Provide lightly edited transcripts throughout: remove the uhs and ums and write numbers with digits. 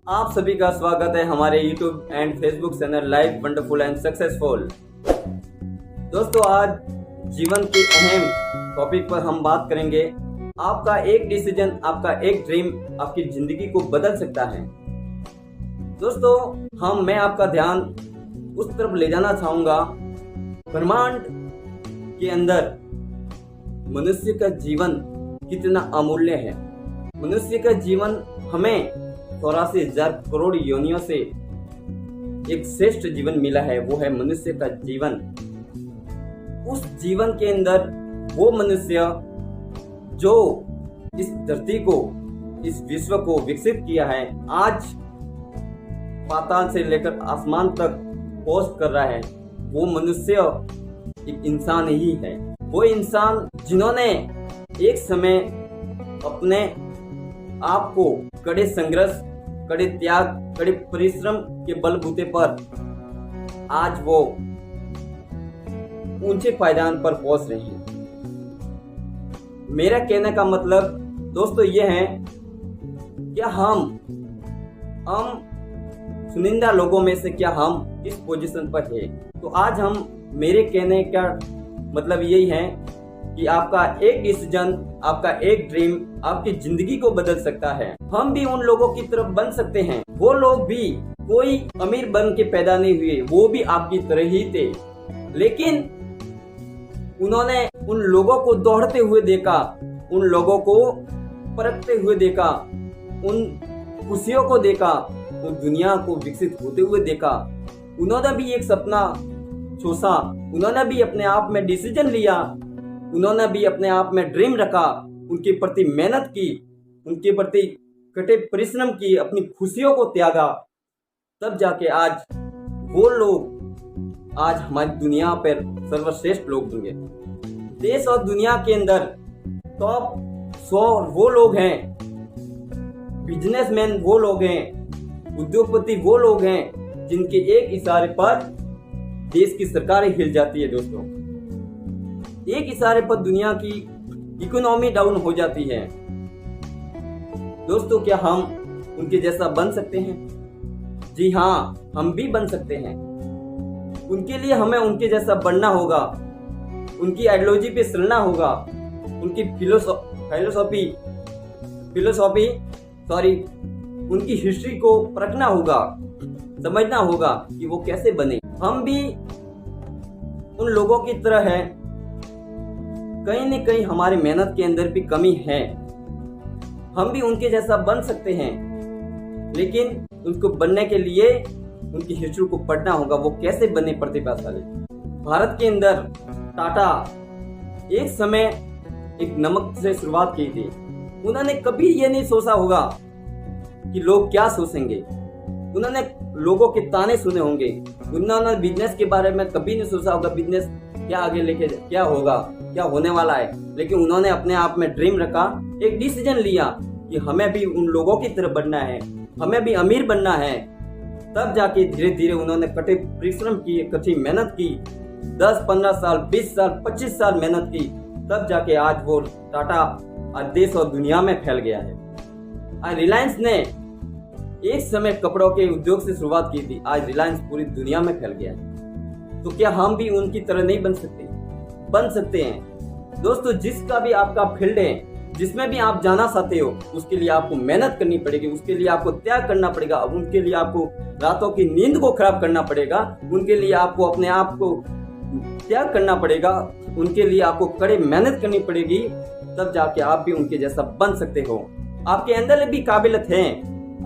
आप सभी का स्वागत है हमारे YouTube and Facebook channel life wonderful and successful. दोस्तों, आज जीवन के अहम टॉपिक पर हम बात करेंगे। आपका एक डिसीजन, आपका एक ड्रीम आपकी जिंदगी को बदल सकता है। दोस्तों, मैं आपका ध्यान उस तरफ ले जाना चाहूंगा। ब्रह्मांड के अंदर मनुष्य का जीवन कितना अमूल्य है। मनुष्य का जीवन हमें 84,000 करोड़ योनियों से एक श्रेष्ठ जीवन मिला है, वो है मनुष्य का जीवन। उस जीवन के अंदर वो मनुष्य जो इस धरती को, इस विश्व को विकसित किया है, आज पाताल से लेकर आसमान तक पहुंच कर रहा है, वो मनुष्य एक इंसान ही है। वो इंसान जिन्होंने एक समय अपने आप को कड़े संघर्ष, कड़े त्याग, कड़े परिश्रम के बलबूते पर आज वो ऊंचे पायदान पर पहुंच रहे हैं। मेरा कहने का मतलब दोस्तों ये है कि हम चुनिंदा लोगों में से क्या हम इस पोजीशन पर है। तो आज मेरे कहने का मतलब यही है कि आपका एक डिसीजन, आपका एक ड्रीम आपकी जिंदगी को बदल सकता है। हम भी उन लोगों की तरफ बन सकते हैं। वो लोग भी कोई अमीर बन के पैदा नहीं हुए, वो भी आपकी तरह ही थे, लेकिन उन्होंने उन लोगों को दौड़ते हुए देखा, उन लोगों को परखते हुए देखा, उन खुशियों को देखा, उन दुनिया को विकसित होते हुए देखा। उन्होंने भी एक सपना सोचा, उन्होंने भी अपने आप में डिसीजन लिया, उन्होंने भी अपने आप में ड्रीम रखा, उनके प्रति मेहनत की, उनके प्रति कटे परिश्रम की, अपनी खुशियों को त्यागा। तब जाके आज वो लोग आज हमारी दुनिया पर सर्वश्रेष्ठ लोग होंगे। देश और दुनिया के अंदर टॉप 100 वो लोग हैं, बिजनेसमैन वो लोग हैं, उद्योगपति वो लोग हैं जिनके एक इशारे पर देश की सरकारें हिल जाती है। दोस्तों, एक इशारे पर दुनिया की इकोनॉमी डाउन हो जाती है। दोस्तों, क्या हम उनके जैसा बन सकते हैं? जी हाँ, हम भी बन सकते हैं। उनके लिए हमें उनके जैसा बनना होगा, उनकी आइडियोलॉजी पे चलना होगा, उनकी उनकी हिस्ट्री को परखना होगा, समझना होगा कि वो कैसे बने। हम भी उन लोगों की तरह हैं। कहीं न कहीं हमारी मेहनत के अंदर भी कमी है। हम भी उनके जैसा बन सकते हैं, लेकिन उनको बनने के लिए उनकी हिस्ट्री को पढ़ना होगा, वो कैसे बने प्रतिभाशाली। भारत के अंदर टाटा एक समय एक नमक से शुरुआत की थी। उन्होंने कभी ये नहीं सोचा होगा कि लोग क्या सोचेंगे। उन्होंने लोगों के ताने सुने होंगे। उन्होंने बिजनेस के बारे में कभी नहीं सोचा होगा, बिजनेस क्या आगे लेके क्या होगा, क्या होने वाला है। लेकिन उन्होंने अपने आप में ड्रीम रखा, एक डिसीजन लिया कि हमें भी उन लोगों की तरह बनना है, हमें भी अमीर बनना है। तब जाके धीरे धीरे उन्होंने कठिन परिश्रम की, कठिन मेहनत की, 10, 15 साल, 20 साल, 25 साल मेहनत की। तब जाके आज वो टाटा आज देश और दुनिया में फैल गया है। आज रिलायंस ने एक समय कपड़ों के उद्योग से शुरुआत की थी, आज रिलायंस पूरी दुनिया में फैल गया है। तो क्या हम भी उनकी तरह नहीं बन सकते? बन सकते हैं। दोस्तों, जिसका भी आपका फील्ड है, जिसमें भी आप जाना चाहते हो, उसके लिए आपको मेहनत करनी पड़ेगी, उसके लिए आपको त्याग करना पड़ेगा, उनके लिए आपको रातों की नींद को खराब करना पड़ेगा, उनके लिए आपको अपने आप को त्याग करना पड़ेगा, उनके लिए आपको कड़े मेहनत करनी पड़ेगी। तब जाके आप भी उनके जैसा बन सकते हो। आपके अंदर भी काबिलियत है,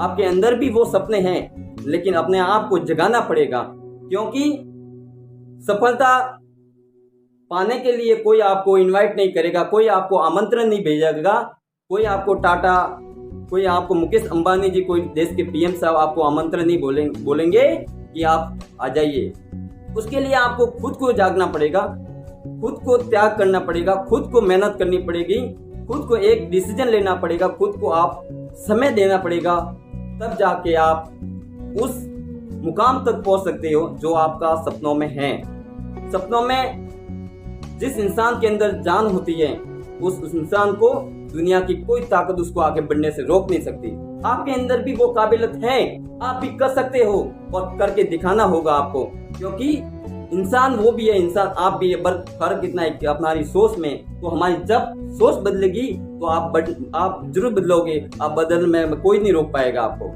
आपके अंदर भी वो सपने हैं, लेकिन अपने आप को जगाना पड़ेगा। क्योंकि सफलता पाने के लिए कोई आपको इनवाइट नहीं करेगा, कोई आपको आमंत्रण नहीं भेजेगा, कोई आपको टाटा, कोई आपको मुकेश अंबानी जी, कोई देश के पीएम साहब आपको आमंत्रण नहीं बोलेंगे कि आप आ जाइए। उसके लिए आपको खुद को जागना पड़ेगा, खुद को त्याग करना पड़ेगा, खुद को मेहनत करनी पड़ेगी, खुद को एक डिसीजन लेना पड़ेगा, खुद को आप समय देना पड़ेगा। तब जाके आप उस मुकाम तक पहुंच सकते हो जो आपका सपनों में है। सपनों में जिस इंसान के अंदर जान होती है, उस इंसान को दुनिया की कोई ताकत उसको आगे बढ़ने से रोक नहीं सकती। आपके अंदर भी वो काबिलियत है, आप भी कर सकते हो और करके दिखाना होगा आपको। क्योंकि इंसान वो भी है, इंसान आप भी है, बस फर्क इतना है कि हमारी सोच में। तो हमारी जब सोच बदलेगी तो आप जरूर बदलोगे, आप बदलने में कोई नहीं रोक पाएगा आपको।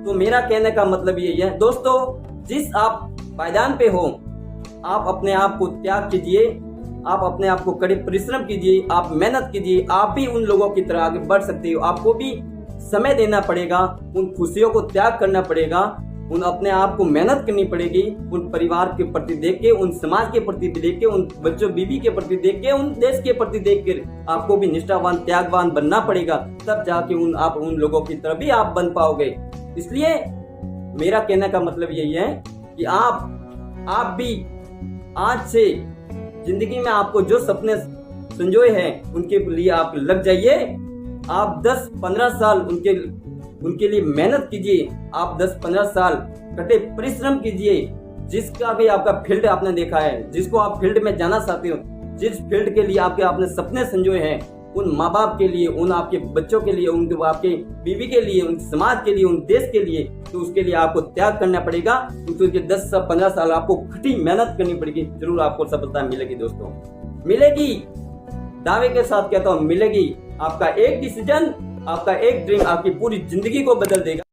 तो मेरा कहने का मतलब यही है दोस्तों, जिस आप पायदान पे हो आप अपने आप को त्याग कीजिए, आप अपने आप को कड़े परिश्रम कीजिए, आप मेहनत कीजिए, आप भी उन लोगों की तरह आगे बढ़ सकते हो। आपको भी समय देना पड़ेगा, उन खुशियों को त्याग करना पड़ेगा, उन अपने आप को मेहनत करनी पड़ेगी, उन परिवार के प्रति देख के, उन समाज के प्रति देख के, उन बच्चों बीवी के प्रति देख के, उन देश के प्रति देख के आपको भी निष्ठावान त्यागवान बनना पड़ेगा। तब जाके आप उन लोगों की तरह भी आप बन पाओगे। इसलिए मेरा कहने का मतलब यही है कि आप भी आज से जिंदगी में आपको जो सपने संजोए हैं उनके लिए आप लग जाइए। आप 10-15 साल उनके लिए मेहनत कीजिए, आप 10-15 साल कटे परिश्रम कीजिए। जिसका भी आपका फील्ड आपने देखा है, जिसको आप फील्ड में जाना चाहते हो, जिस फील्ड के लिए आपने सपने संजोए हैं, उन माँ बाप के लिए, उन आपके बच्चों के लिए, उनके आपके बीवी के लिए, उन समाज के लिए, उन देश के लिए, तो उसके लिए आपको त्याग करना पड़ेगा। तो 10-15 साल आपको कठी मेहनत करनी पड़ेगी, जरूर आपको सफलता मिलेगी दोस्तों, मिलेगी। दावे के साथ कहता हूँ मिलेगी। आपका एक डिसीजन, आपका एक ड्रीम आपकी पूरी जिंदगी को बदल देगा।